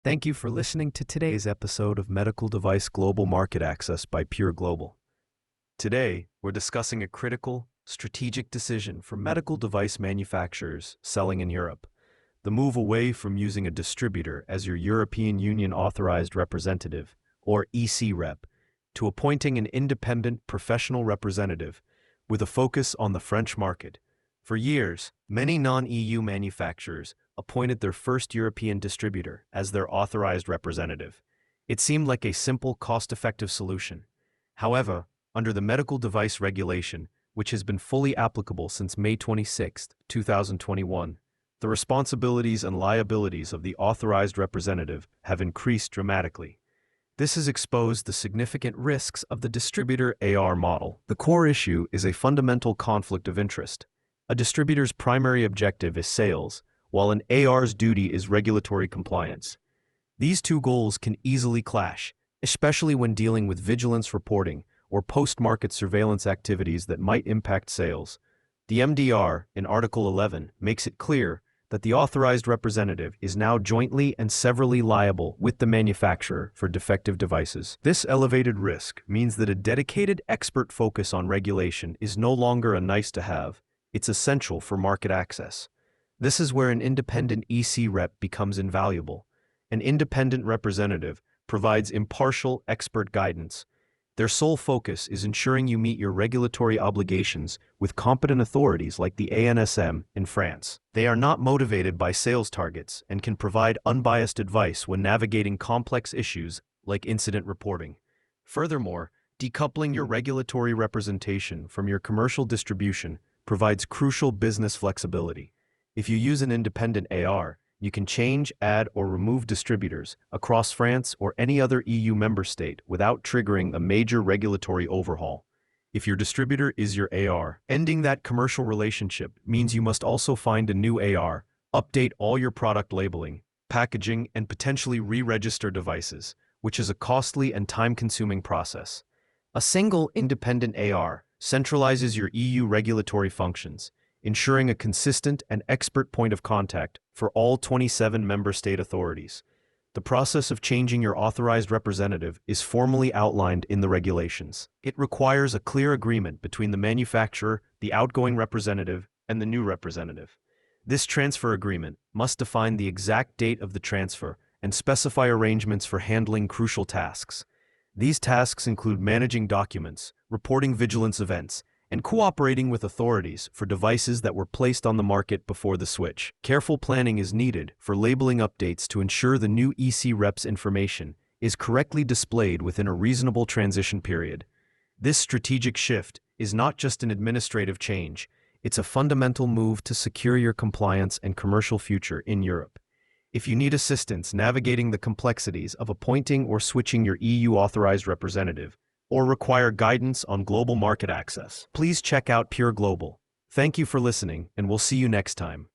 Thank you for listening to today's episode of Medical Device Global Market Access by Pure Global. Today, we're discussing a critical, strategic decision for medical device manufacturers selling in Europe: the move away from using a distributor as your European Union Authorized Representative, or EC Rep, to appointing an independent professional representative with a focus on the French market. For years, many non-EU manufacturers appointed their first European distributor as their authorized representative. It seemed like a simple, cost-effective solution. However, under the medical device regulation, which has been fully applicable since May 26, 2021, the responsibilities and liabilities of the authorized representative have increased dramatically. This has exposed the significant risks of the Distributor-AR model. The core issue is a fundamental conflict of interest. A distributor's primary objective is sales, while an AR's duty is regulatory compliance. These two goals can easily clash, especially when dealing with vigilance reporting or post-market surveillance activities that might impact sales. The MDR, in Article 11, makes it clear that the authorized representative is now jointly and severally liable with the manufacturer for defective devices. This elevated risk means that a dedicated expert focus on regulation is no longer a nice-to-have, it's essential for market access. This is where an independent EC rep becomes invaluable. An independent representative provides impartial, expert guidance. Their sole focus is ensuring you meet your regulatory obligations with competent authorities like the ANSM in France. They are not motivated by sales targets and can provide unbiased advice when navigating complex issues like incident reporting. Furthermore, decoupling your regulatory representation from your commercial distribution provides crucial business flexibility. If you use an independent AR, you can change, add, or remove distributors across France or any other EU member state without triggering a major regulatory overhaul. If your distributor is your AR, ending that commercial relationship means you must also find a new AR, update all your product labeling, packaging, and potentially re-register devices, which is a costly and time-consuming process. A single independent AR centralizes your EU regulatory functions, ensuring a consistent and expert point of contact for all 27 member state authorities. The process of changing your authorized representative is formally outlined in the regulations. It requires a clear agreement between the manufacturer, the outgoing representative, and the new representative. This transfer agreement must define the exact date of the transfer and specify arrangements for handling crucial tasks. These tasks include managing documents, reporting vigilance events, and cooperating with authorities for devices that were placed on the market before the switch. Careful planning is needed for labeling updates to ensure the new EC rep's information is correctly displayed within a reasonable transition period. This strategic shift is not just an administrative change, it's a fundamental move to secure your compliance and commercial future in Europe. If you need assistance navigating the complexities of appointing or switching your EU authorized representative, or require guidance on global market access, please check out Pure Global. Thank you for listening, and we'll see you next time.